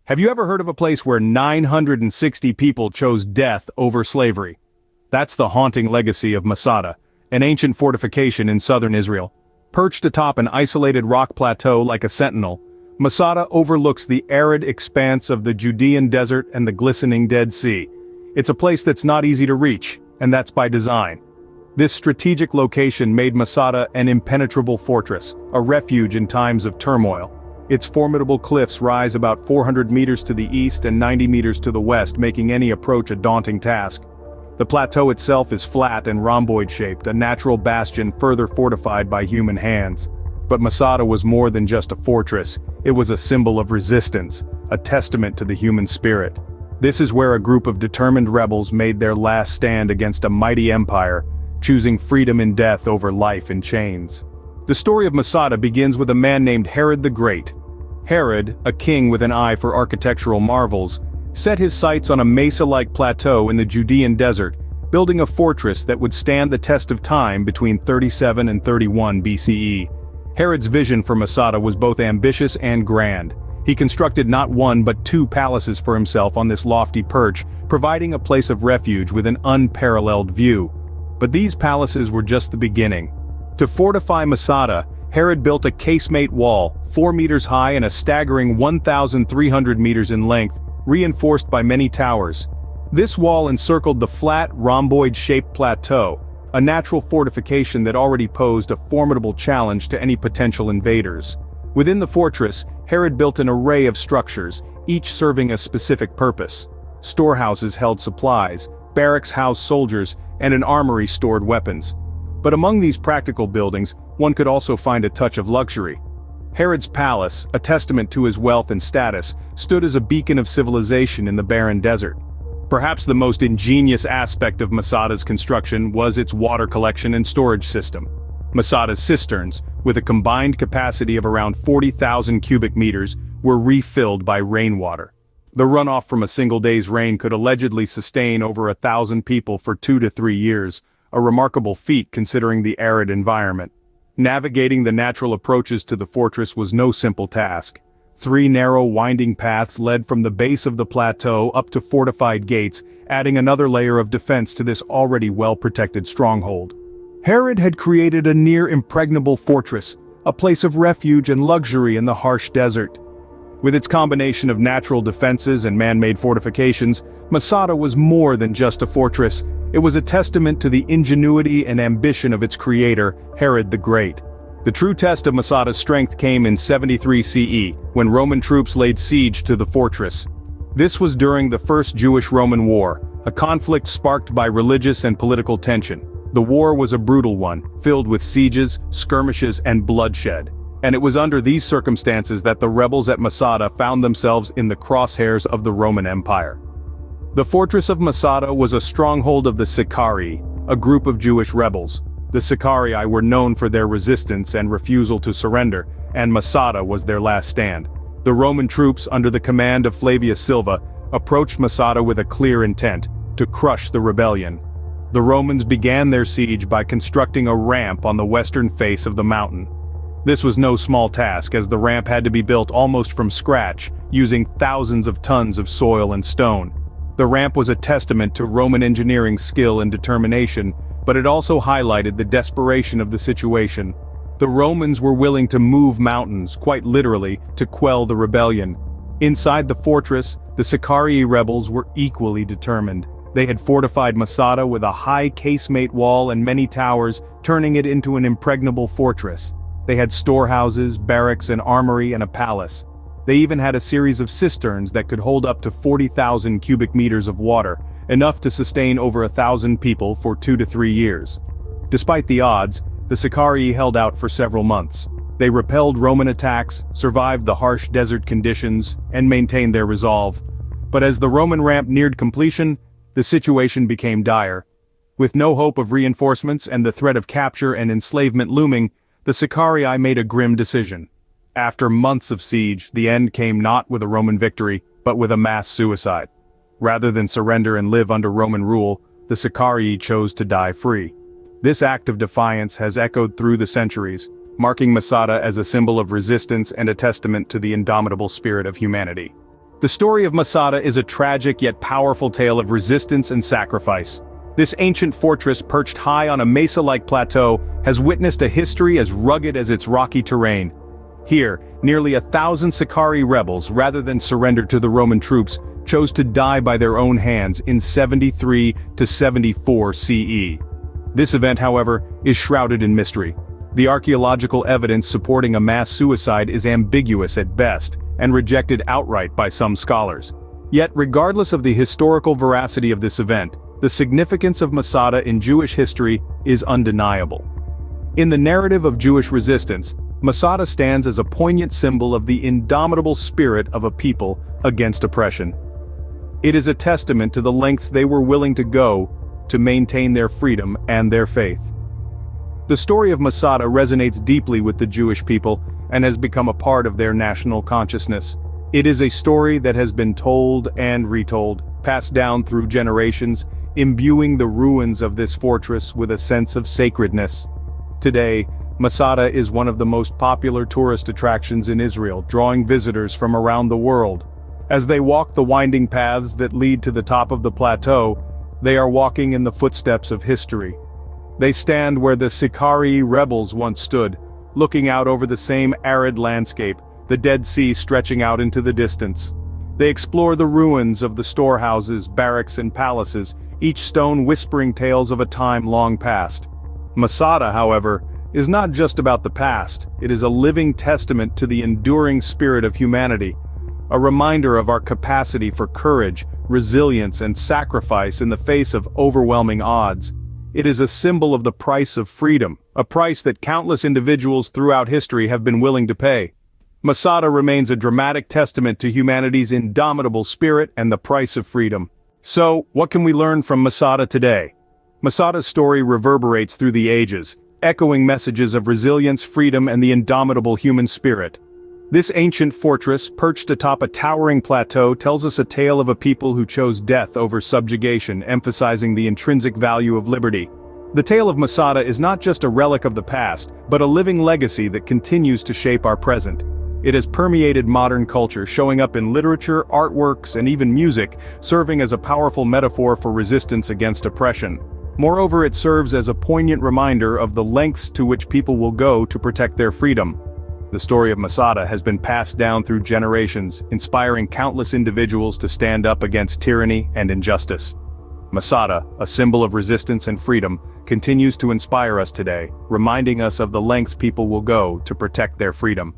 Have you ever heard of a place where 960 people chose death over slavery? That's the haunting legacy of Masada, an ancient fortification in southern Israel. Perched atop an isolated rock plateau like a sentinel, Masada overlooks the arid expanse of the Judean Desert and the glistening Dead Sea. It's a place that's not easy to reach, and that's by design. This strategic location made Masada an impenetrable fortress, a refuge in times of turmoil. Its formidable cliffs rise about 400 meters to the east and 90 meters to the west, making any approach a daunting task. The plateau itself is flat and rhomboid-shaped, a natural bastion further fortified by human hands. But Masada was more than just a fortress, it was a symbol of resistance, a testament to the human spirit. This is where a group of determined rebels made their last stand against a mighty empire, choosing freedom in death over life in chains. The story of Masada begins with a man named Arad the Great. Arad, a king with an eye for architectural marvels, set his sights on a mesa-like plateau in the Judean Desert, building a fortress that would stand the test of time between 37 and 31 BCE. Arad's vision for Masada was both ambitious and grand. He constructed not one but two palaces for himself on this lofty perch, providing a place of refuge with an unparalleled view. But these palaces were just the beginning. To fortify Masada, Arad built a casemate wall, 4 meters high and a staggering 1,300 meters in length, reinforced by many towers. This wall encircled the flat, rhomboid-shaped plateau, a natural fortification that already posed a formidable challenge to any potential invaders. Within the fortress, Arad built an array of structures, each serving a specific purpose. Storehouses held supplies, barracks housed soldiers, and an armory stored weapons. But among these practical buildings, one could also find a touch of luxury. Arad's palace, a testament to his wealth and status, stood as a beacon of civilization in the barren desert. Perhaps the most ingenious aspect of Masada's construction was its water collection and storage system. Masada's cisterns, with a combined capacity of around 40,000 cubic meters, were refilled by rainwater. The runoff from a single day's rain could allegedly sustain over 1,000 people for 2 to 3 years, a remarkable feat considering the arid environment. Navigating the natural approaches to the fortress was no simple task. 3 narrow winding paths led from the base of the plateau up to fortified gates, adding another layer of defense to this already well-protected stronghold. Arad had created a near-impregnable fortress, a place of refuge and luxury in the harsh desert. With its combination of natural defenses and man-made fortifications, Masada was more than just a fortress. It was a testament to the ingenuity and ambition of its creator, Arad the Great. The true test of Masada's strength came in 73 CE, when Roman troops laid siege to the fortress. This was during the First Jewish-Roman War, a conflict sparked by religious and political tension. The war was a brutal one, filled with sieges, skirmishes, and bloodshed. And it was under these circumstances that the rebels at Masada found themselves in the crosshairs of the Roman Empire. The fortress of Masada was a stronghold of the Sicarii, a group of Jewish rebels. The Sicarii were known for their resistance and refusal to surrender, and Masada was their last stand. The Roman troops under the command of Flavius Silva approached Masada with a clear intent, to crush the rebellion. The Romans began their siege by constructing a ramp on the western face of the mountain. This was no small task, as the ramp had to be built almost from scratch, using thousands of tons of soil and stone. The ramp was a testament to Roman engineering skill and determination, but it also highlighted the desperation of the situation. The Romans were willing to move mountains, quite literally, to quell the rebellion. Inside the fortress, the Sicarii rebels were equally determined. They had fortified Masada with a high casemate wall and many towers, turning it into an impregnable fortress. They had storehouses, barracks, an armory, and a palace. They even had a series of cisterns that could hold up to 40,000 cubic meters of water, enough to sustain over 1,000 people for 2 to 3 years. Despite the odds, the Sicarii held out for several months. They repelled Roman attacks, survived the harsh desert conditions, and maintained their resolve. But as the Roman ramp neared completion, the situation became dire. With no hope of reinforcements and the threat of capture and enslavement looming, the Sicarii made a grim decision. After months of siege, the end came not with a Roman victory, but with a mass suicide. Rather than surrender and live under Roman rule, the Sicarii chose to die free. This act of defiance has echoed through the centuries, marking Masada as a symbol of resistance and a testament to the indomitable spirit of humanity. The story of Masada is a tragic yet powerful tale of resistance and sacrifice. This ancient fortress perched high on a mesa-like plateau has witnessed a history as rugged as its rocky terrain. Here, nearly 1,000 Sicarii rebels, rather than surrender to the Roman troops, chose to die by their own hands in 73 to 74 CE. This event, however, is shrouded in mystery. The archaeological evidence supporting a mass suicide is ambiguous at best, and rejected outright by some scholars. Yet, regardless of the historical veracity of this event, the significance of Masada in Jewish history is undeniable. In the narrative of Jewish resistance, Masada stands as a poignant symbol of the indomitable spirit of a people against oppression. It is a testament to the lengths they were willing to go to maintain their freedom and their faith. The story of Masada resonates deeply with the Jewish people and has become a part of their national consciousness. It is a story that has been told and retold, passed down through generations, imbuing the ruins of this fortress with a sense of sacredness. Today, Masada is one of the most popular tourist attractions in Israel, drawing visitors from around the world. As they walk the winding paths that lead to the top of the plateau, they are walking in the footsteps of history. They stand where the Sicarii rebels once stood, looking out over the same arid landscape, the Dead Sea stretching out into the distance. They explore the ruins of the storehouses, barracks and palaces, each stone whispering tales of a time long past. Masada, however, is not just about the past, it is a living testament to the enduring spirit of humanity, a reminder of our capacity for courage, resilience and sacrifice in the face of overwhelming odds. It is a symbol of the price of freedom, a price that countless individuals throughout history have been willing to pay. Masada remains a dramatic testament to humanity's indomitable spirit and the price of freedom. So, what can we learn from Masada today? Masada's story reverberates through the ages, echoing messages of resilience, freedom, and the indomitable human spirit. This ancient fortress, perched atop a towering plateau, tells us a tale of a people who chose death over subjugation, emphasizing the intrinsic value of liberty. The tale of Masada is not just a relic of the past, but a living legacy that continues to shape our present. It has permeated modern culture, showing up in literature, artworks, and even music, serving as a powerful metaphor for resistance against oppression. Moreover, it serves as a poignant reminder of the lengths to which people will go to protect their freedom. The story of Masada has been passed down through generations, inspiring countless individuals to stand up against tyranny and injustice. Masada, a symbol of resistance and freedom, continues to inspire us today, reminding us of the lengths people will go to protect their freedom.